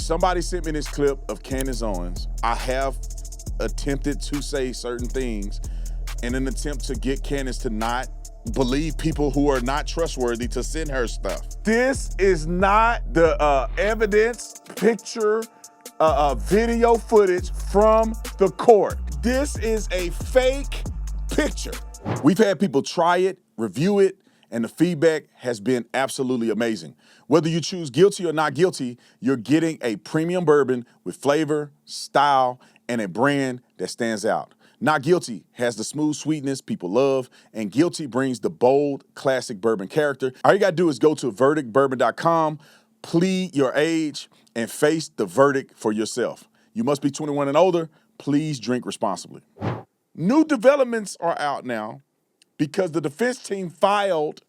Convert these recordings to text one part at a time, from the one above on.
somebody sent me this clip of Candace Owens. I have attempted to say certain things in an attempt to get Candace to not believe people who are not trustworthy to send her stuff. This is not the evidence, picture, video footage from the court. This is a fake picture. We've had people try it, review it, and the feedback has been absolutely amazing. Whether you choose guilty or not guilty, you're getting a premium bourbon with flavor, style, and a brand that stands out. Not Guilty has the smooth sweetness people love, and Guilty brings the bold, classic bourbon character. All you gotta do is go to verdictbourbon.com, plead your age, and face the verdict for yourself. You must be 21 and older. Please drink responsibly. New developments are out now because the defense team filed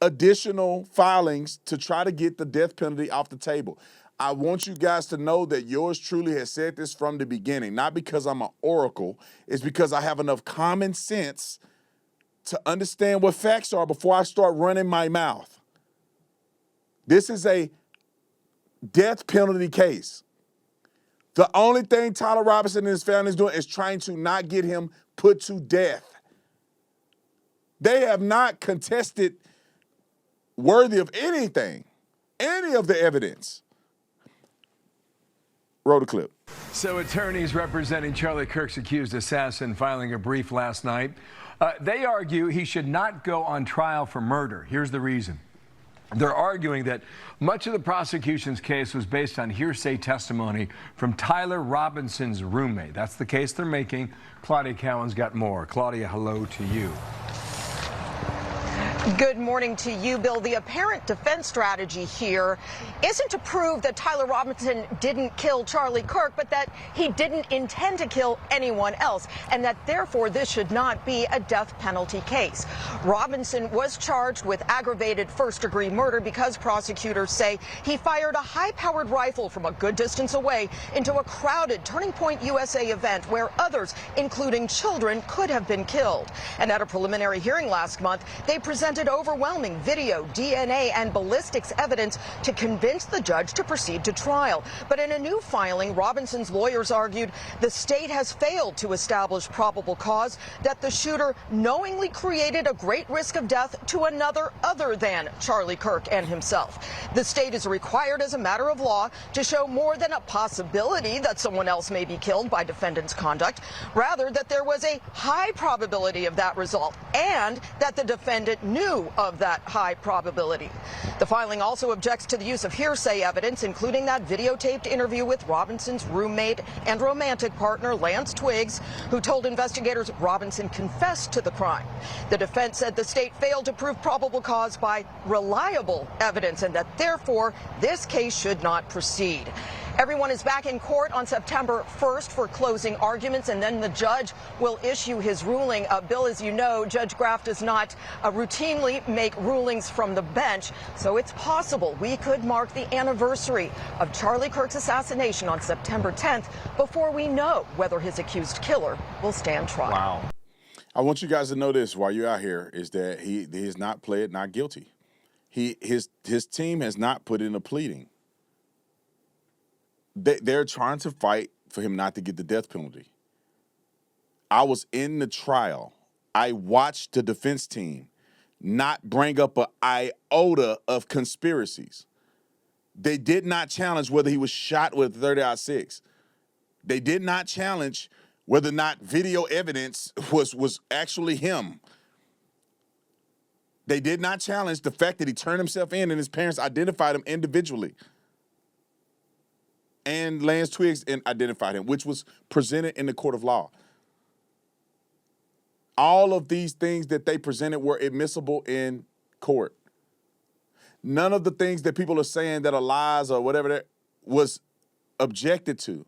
additional filings to try to get the death penalty off the table. I want you guys to know that yours truly has said this from the beginning, not because I'm an oracle, it's because I have enough common sense to understand what facts are before I start running my mouth. This is a death penalty case. The only thing Tyler Robinson and his family is doing is trying to not get him put to death. They have not contested worthy of anything, any of the evidence. Roll the clip. So attorneys representing Charlie Kirk's accused assassin filing a brief last night. They argue he should not go on trial for murder. Here's the reason. They're arguing that much of the prosecution's case was based on hearsay testimony from Tyler Robinson's roommate. That's the case they're making. Claudia Cowan's got more. Claudia, hello to you. Good morning to you, Bill. The apparent defense strategy here isn't to prove that Tyler Robinson didn't kill Charlie Kirk, but that he didn't intend to kill anyone else, and that therefore this should not be a death penalty case. Robinson was charged with aggravated first-degree murder because prosecutors say he fired a high-powered rifle from a good distance away into a crowded Turning Point USA event where others, including children, could have been killed. And at a preliminary hearing last month, they presented overwhelming video, DNA, and ballistics evidence to convince the judge to proceed to trial. But in a new filing, Robinson's lawyers argued the state has failed to establish probable cause that the shooter knowingly created a great risk of death to another other than Charlie Kirk and himself. The state is required as a matter of law to show more than a possibility that someone else may be killed by defendant's conduct, rather that there was a high probability of that result and that the defendant knew of that high probability. The filing also objects to the use of hearsay evidence, including that videotaped interview with Robinson's roommate and romantic partner, Lance Twiggs, who told investigators Robinson confessed to the crime. The defense said the state failed to prove probable cause by reliable evidence and that therefore this case should not proceed. Everyone is back in court on September 1st for closing arguments, and then the judge will issue his ruling. Bill, as you know, Judge Graff does not routinely make rulings from the bench, so it's possible we could mark the anniversary of Charlie Kirk's assassination on September 10th before we know whether his accused killer will stand trial. Wow. I want you guys to know this while you're out here, is that he has not pled not guilty. His team has not put in a pleading. They're trying to fight for him not to get the death penalty. I was in the trial. I watched the defense team not bring up an iota of conspiracies. They did not challenge whether he was shot with a 30-06. They did not challenge whether or not video evidence was actually him. They did not challenge the fact that he turned himself in and his parents identified him individually. And Lance Twiggs identified him, which was presented in the court of law. All of these things that they presented were admissible in court. None of the things that people are saying that are lies or whatever that was objected to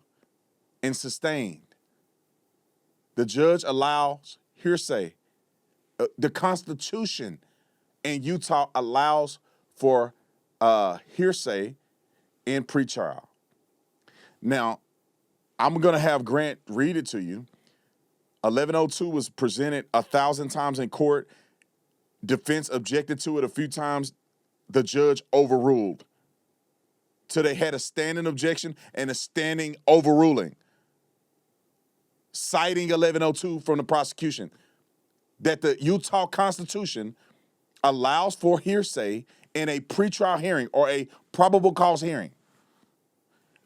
and sustained. The judge allows hearsay. The Constitution in Utah allows for hearsay in pretrial. Now, I'm going to have Grant read it to you. 1102 was presented 1,000 times in court. Defense objected to it a few times. The judge overruled. till they had a standing objection and a standing overruling, citing 1102 from the prosecution, that the Utah Constitution allows for hearsay in a pretrial hearing or a probable cause hearing.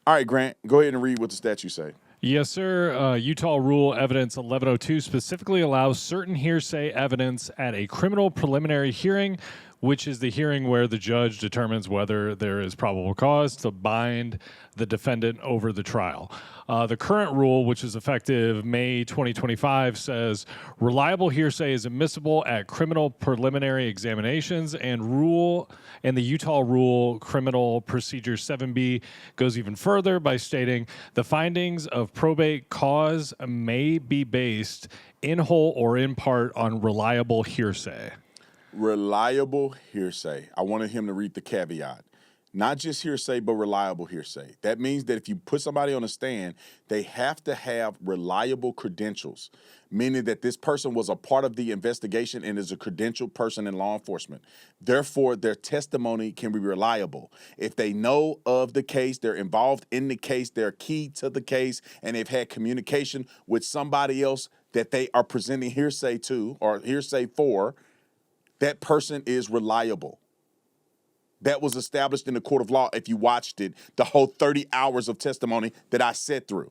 All right, Grant, go ahead and read what the statute say. Yes, sir. Utah Rule Evidence 1102 specifically allows certain hearsay evidence at a criminal preliminary hearing, which is the hearing where the judge determines whether there is probable cause to bind the defendant over the trial. The current rule, which is effective May 2025, says reliable hearsay is admissible at criminal preliminary examinations, and the Utah Rule Criminal Procedure 7B goes even further by stating the findings of probate cause may be based in whole or in part on reliable hearsay. Reliable hearsay. I wanted him to read the caveat. Not just hearsay, but reliable hearsay. That means that if you put somebody on a stand, they have to have reliable credentials, meaning that this person was a part of the investigation and is a credentialed person in law enforcement. Therefore, their testimony can be reliable. If they know of the case, they're involved in the case, they're key to the case, and they've had communication with somebody else that they are presenting hearsay to or hearsay for, that person is reliable. That was established in the court of law if you watched it, the whole 30 hours of testimony that I sat through.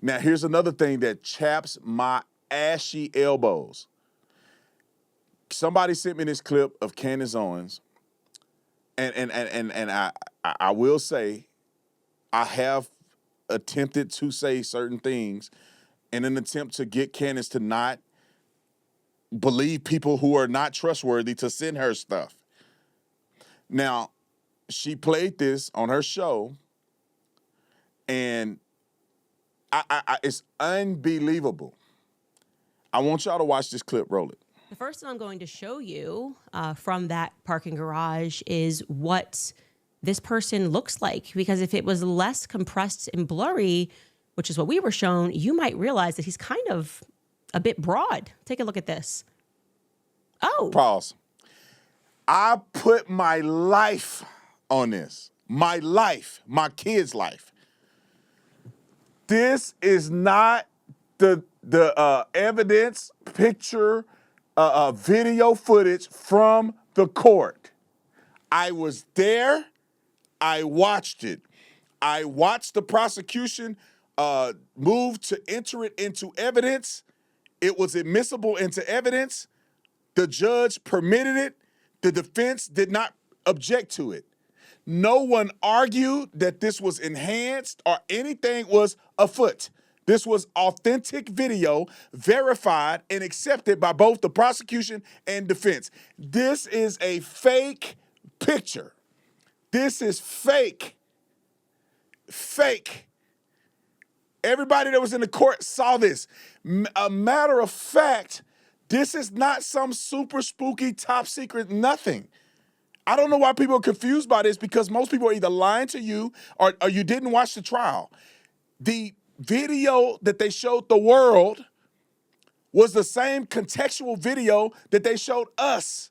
Now, here's another thing that chaps my ashy elbows. Somebody sent me this clip of Candace Owens, and I will say I have attempted to say certain things in an attempt to get Candace to not believe people who are not trustworthy to send her stuff. Now, she played this on her show, and it's unbelievable. I want y'all to watch this clip. Roll it. The first thing I'm going to show you from that parking garage is what this person looks like, because if it was less compressed and blurry, which is what we were shown, you might realize that he's kind of a bit broad. Take a look at this. Oh. Pause. I put my life on this. My life, my kid's life. This is not the evidence, picture, video footage from the court. I was there. I watched it. I watched the prosecution move to enter it into evidence. It was admissible into evidence. The judge permitted it. The defense did not object to it. No one argued that this was enhanced or anything was afoot. This was authentic video, verified and accepted by both the prosecution and defense. This is a fake picture. This is fake. Fake. Everybody that was in the court saw this. A matter of fact, this is not some super spooky, top secret nothing. I don't know why people are confused by this, because most people are either lying to you or you didn't watch the trial. The video that they showed the world was the same contextual video that they showed us,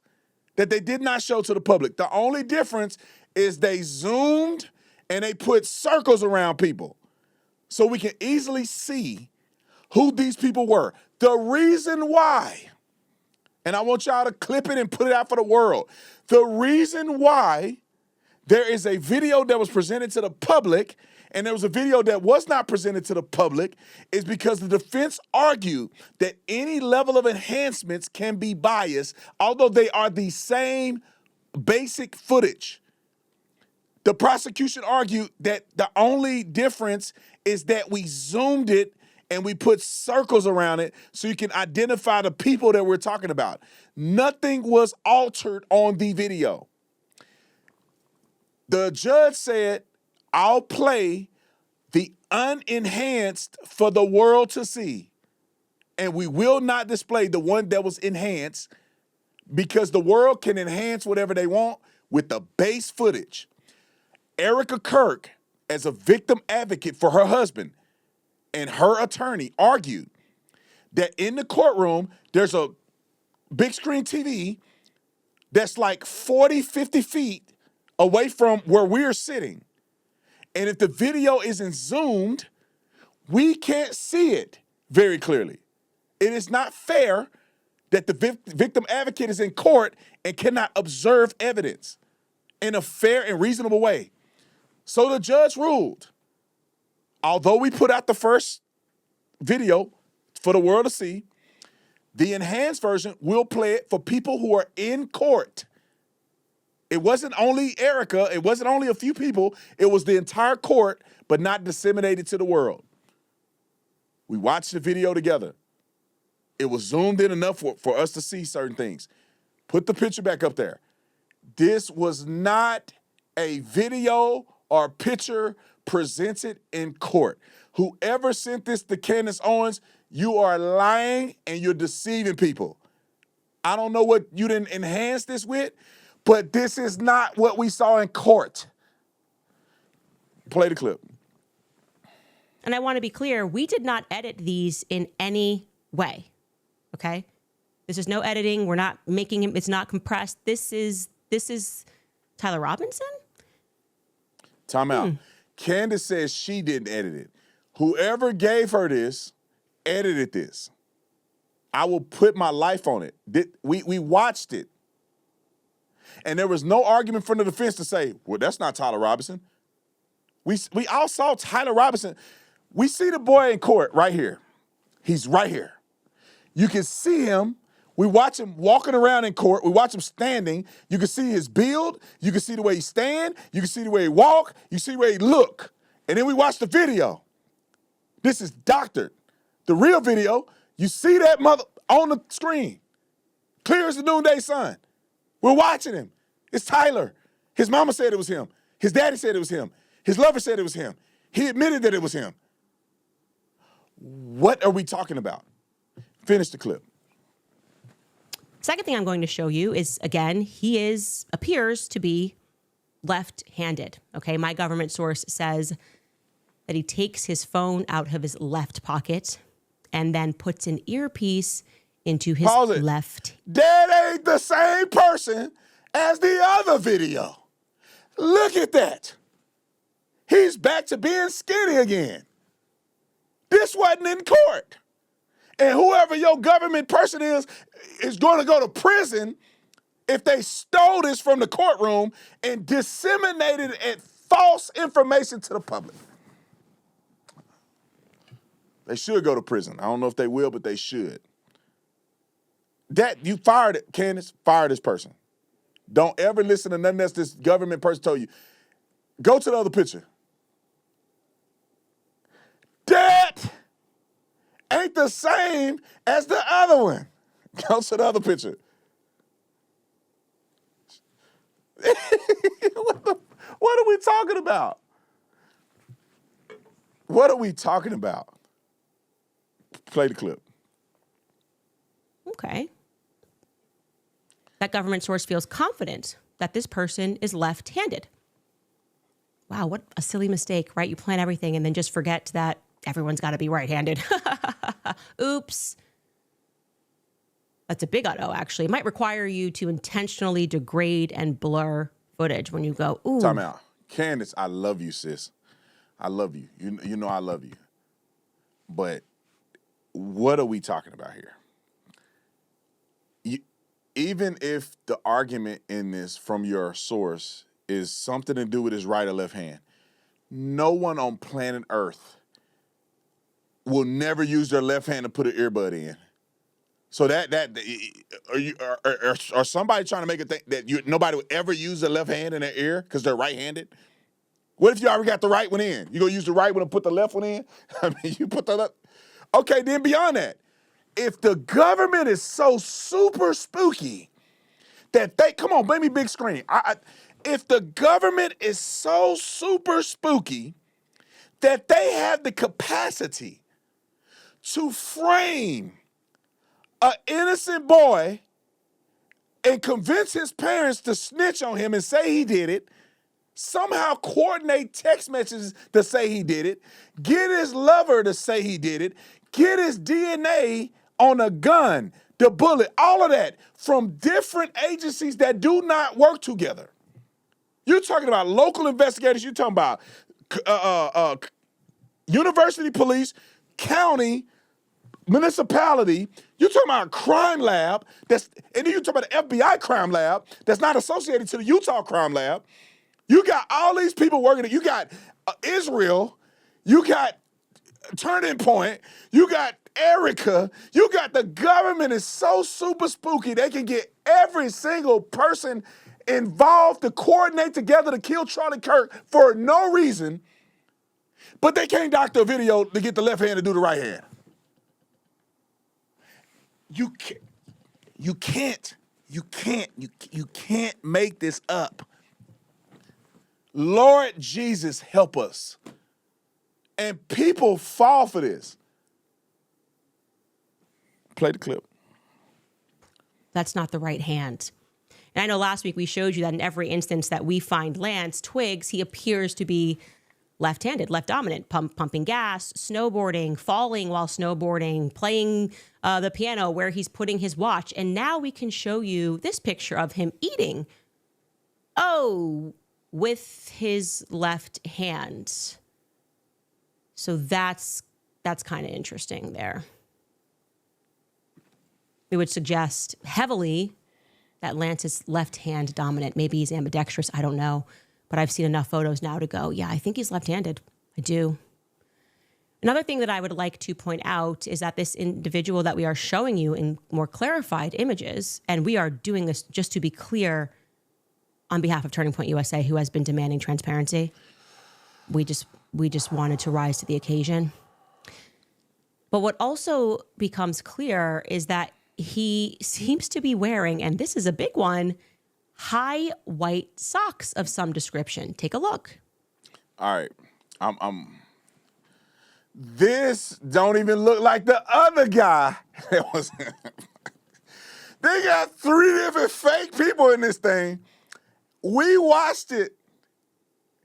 that they did not show to the public. The only difference is they zoomed and they put circles around people so we can easily see who these people were. The reason why, and I want y'all to clip it and put it out for the world. The reason why there is a video that was presented to the public and there was a video that was not presented to the public is because the defense argued that any level of enhancements can be biased, although they are the same basic footage. The prosecution argued that the only difference is that we zoomed it and we put circles around it so you can identify the people that we're talking about. Nothing was altered on the video. The judge said, I'll play the unenhanced for the world to see, and we will not display the one that was enhanced, because the world can enhance whatever they want with the base footage. Erica Kirk, as a victim advocate for her husband, and her attorney argued that in the courtroom, there's a big screen TV that's like 40, 50 feet away from where we're sitting. And if the video isn't zoomed, we can't see it very clearly. It is not fair that the victim advocate is in court and cannot observe evidence in a fair and reasonable way. So the judge ruled, although we put out the first video for the world to see, the enhanced version will play it for people who are in court. It wasn't only Erica, it wasn't only a few people, it was the entire court, but not disseminated to the world. We watched the video together. It was zoomed in enough for us to see certain things. Put the picture back up there. This was not a video or picture presented in court. Whoever sent this to Candace Owens, you are lying and you're deceiving people. I don't know what you didn't enhance this with, but this is not what we saw in court. Play the clip. And I want to be clear, we did not edit these in any way. Okay? This is no editing. We're not making him, it's not compressed. This is Tyler Robinson? Time out. Candace says she didn't edit it. Whoever gave her this edited this. I will put my life on it. We watched it. And there was no argument from the defense to say, well, that's not Tyler Robinson. We all saw Tyler Robinson. We see the boy in court right here. He's right here. You can see him. We watch him walking around in court. We watch him standing. You can see his build. You can see the way he stand. You can see the way he walk. You see the way he look. And then we watch the video. This is doctored. The real video, you see that mother on the screen. Clear as the noonday sun. We're watching him. It's Tyler. His mama said it was him. His daddy said it was him. His lover said it was him. He admitted that it was him. What are we talking about? Finish the clip. Second thing I'm going to show you is, again, he appears to be left-handed. Okay, my government source says that he takes his phone out of his left pocket and then puts an earpiece into his left. That ain't the same person as the other video. Look at that. He's back to being skinny again. This wasn't in court. And whoever your government person is going to go to prison if they stole this from the courtroom and disseminated false information to the public. They should go to prison. I don't know if they will, but they should. That you fired it, Candace, fire this person. Don't ever listen to nothing else this government person told you. Go to the other picture. That ain't the same as the other one. Go to the other picture. What are we talking about? What are we talking about? Play the clip. Okay. That government source feels confident that this person is left-handed. Wow, what a silly mistake, right? You plan everything and then just forget that everyone's got to be right-handed. Oops. That's a big uh-oh, actually. It might require you to intentionally degrade and blur footage when you go, ooh. Time out. Candace, I love you, sis. I love you. You know I love you. But what are we talking about here? Even if the argument in this from your source is something to do with his right or left hand, no one on planet Earth will never use their left hand to put an earbud in. So are somebody trying to make it think that nobody would ever use their left hand in their ear because they're right-handed? What if you already got the right one in? You gonna use the right one and put the left one in? I mean, you put the left. Okay, then beyond that, if the government is so super spooky that come on, make me big screen. If the government is so super spooky that they have the capacity to frame an innocent boy and convince his parents to snitch on him and say he did it, somehow coordinate text messages to say he did it, get his lover to say he did it, get his DNA on a gun, the bullet, all of that from different agencies that do not work together. You're talking about local investigators. You're talking about university police, county, municipality. You're talking about a crime lab and then you're talking about the FBI crime lab that's not associated to the Utah crime lab. You got all these people working. You got Israel. You got Turning Point. You got Erica. You got the government is so super spooky they can get every single person involved to coordinate together to kill Charlie Kirk for no reason, but they can't doctor a video to get the left hand to do the right hand. You can't make this up. Lord Jesus, help us. And people fall for this. Play the clip. That's not the right hand. And I know last week we showed you that in every instance that we find Lance Twiggs, he appears to be left-handed, left dominant, pumping gas, snowboarding, falling while snowboarding, playing the piano where he's putting his watch. And now we can show you this picture of him eating. Oh, with his left hand. So that's kind of interesting there. It would suggest heavily that Lance is left-hand dominant. Maybe he's ambidextrous. I don't know. But I've seen enough photos now to go, yeah, I think he's left-handed. I do. Another thing that I would like to point out is that this individual that we are showing you in more clarified images, and we are doing this just to be clear on behalf of Turning Point USA, who has been demanding transparency. We just wanted to rise to the occasion. But what also becomes clear is that he seems to be wearing, and this is a big one, high white socks of some description. Take a look. All right. This don't even look like the other guy. They got 3 different fake people in this thing. We watched it.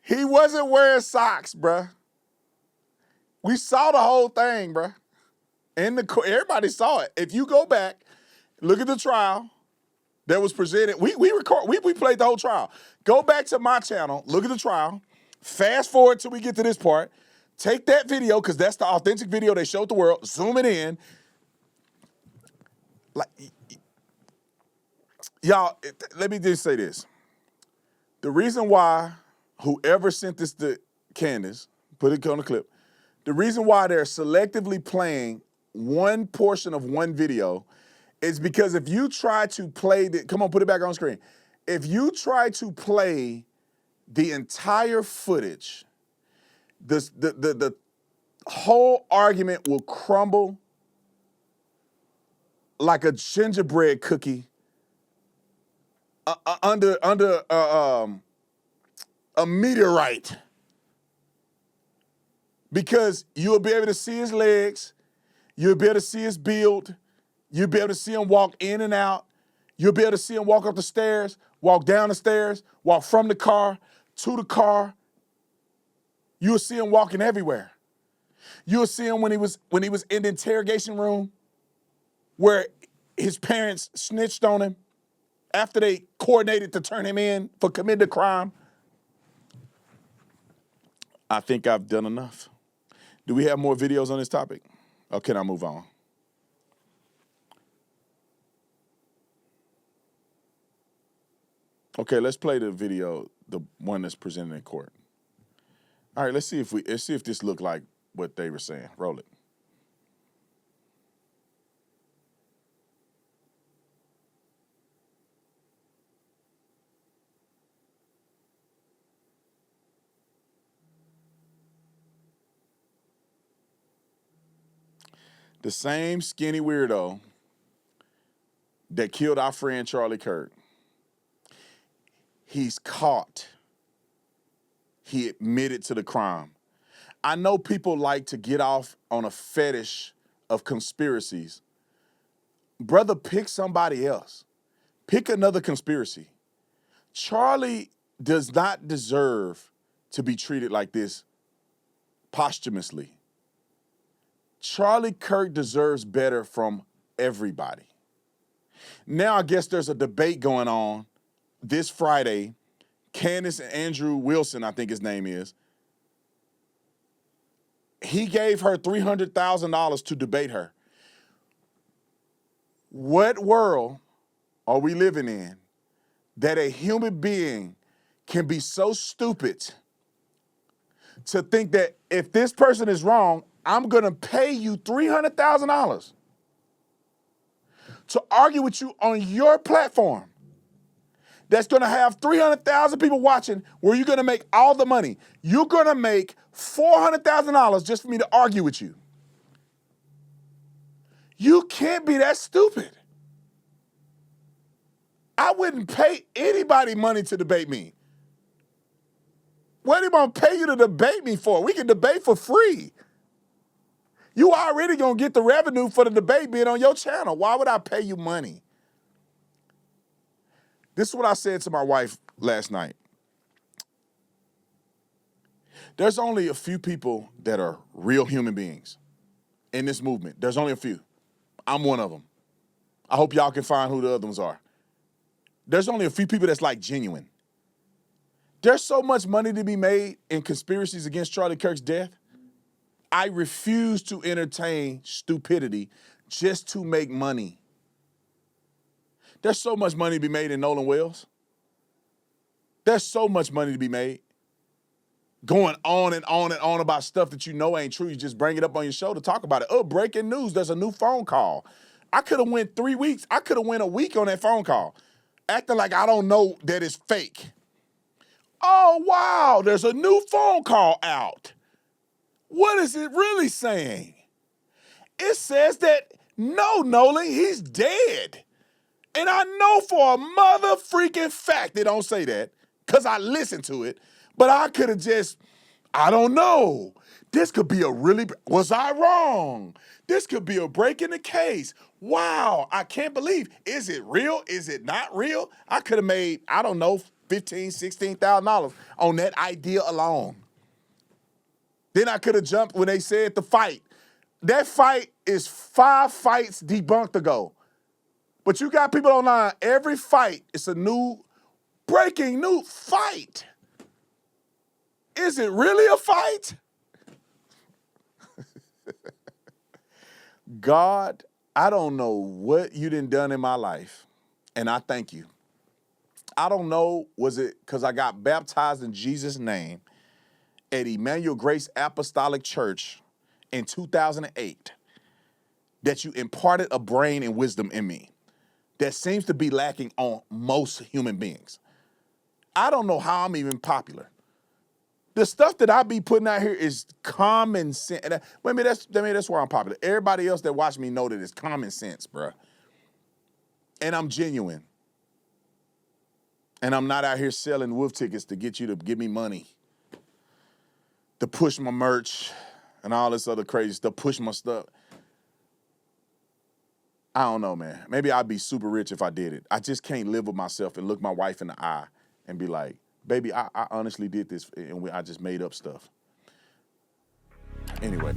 He wasn't wearing socks, bruh. We saw the whole thing, bruh. Everybody saw it. If you go back, look at the trial that was presented. We played the whole trial. Go back to my channel, look at the trial, fast forward till we get to this part, take that video, because that's the authentic video they showed the world, zoom it in. Like, y'all, let me just say this. The reason why whoever sent this to Candace, put it on the clip, the reason why they're selectively playing one portion of one video is because if you try to play come on, put it back on screen. If you try to play the entire footage, the whole argument will crumble like a gingerbread cookie under a meteorite. Because you'll be able to see his legs, you'll be able to see his build, you'll be able to see him walk in and out, you'll be able to see him walk up the stairs, walk down the stairs, walk from the car to the car. You'll see him walking everywhere. You'll see him when he was in the interrogation room where his parents snitched on him after they coordinated to turn him in for committing a crime. I think I've done enough. Do we have more videos on this topic? Or can I move on? Okay, let's play the video, the one that's presented in court. All right, let's see if this looked like what they were saying. Roll it. The same skinny weirdo that killed our friend Charlie Kirk, he's caught. He admitted to the crime. I know people like to get off on a fetish of conspiracies. Brother, pick somebody else. Pick another conspiracy. Charlie does not deserve to be treated like this posthumously. Charlie Kirk deserves better from everybody. Now I guess there's a debate going on this Friday. Candace and Andrew Wilson, I think his name is, he gave her $300,000 to debate her. What world are we living in that a human being can be so stupid to think that if this person is wrong, I'm going to pay you $300,000 to argue with you on your platform that's going to have 300,000 people watching where you're going to make all the money. You're going to make $400,000 just for me to argue with you. You can't be that stupid. I wouldn't pay anybody money to debate me. What are they going to pay you to debate me for? We can debate for free. You already going to get the revenue for the debate being on your channel. Why would I pay you money? This is what I said to my wife last night. There's only a few people that are real human beings in this movement. There's only a few. I'm one of them. I hope y'all can find who the other ones are. There's only a few people that's like genuine. There's so much money to be made in conspiracies against Charlie Kirk's death. I refuse to entertain stupidity just to make money. There's so much money to be made in Nolan Wells. There's so much money to be made. Going on and on and on about stuff that you know ain't true. You just bring it up on your show to talk about it. Oh, breaking news, there's a new phone call. I could have went 3 weeks. I could have went a week on that phone call, acting like I don't know that it's fake. Oh, wow, there's a new phone call out. What is it really saying? It says that, no, Nolan, he's dead. And I know for a mother freaking fact they don't say that because I listened to it, but I could have just, I don't know. This could be a really, was I wrong? This could be a break in the case. Wow, I can't believe, is it real? Is it not real? I could have made, I don't know, $15,000, $16,000 on that idea alone. Then I could have jumped when they said the fight. That fight is 5 fights debunked ago. But you got people online, every fight, it's a new, breaking new fight. Is it really a fight? God, I don't know what you done in my life, and I thank you. I don't know, was it because I got baptized in Jesus' name at Emmanuel Grace Apostolic Church in 2008 that you imparted a brain and wisdom in me that seems to be lacking on most human beings. I don't know how I'm even popular. The stuff that I be putting out here is common sense. And that's where I'm popular. Everybody else that watch me know that it's common sense, bruh. And I'm genuine. And I'm not out here selling wolf tickets to get you to give me money, to push my merch and all this other crazy stuff, push my stuff. I don't know, man. Maybe I'd be super rich if I did it. I just can't live with myself and look my wife in the eye and be like, baby, I honestly did this and I just made up stuff. Anyway.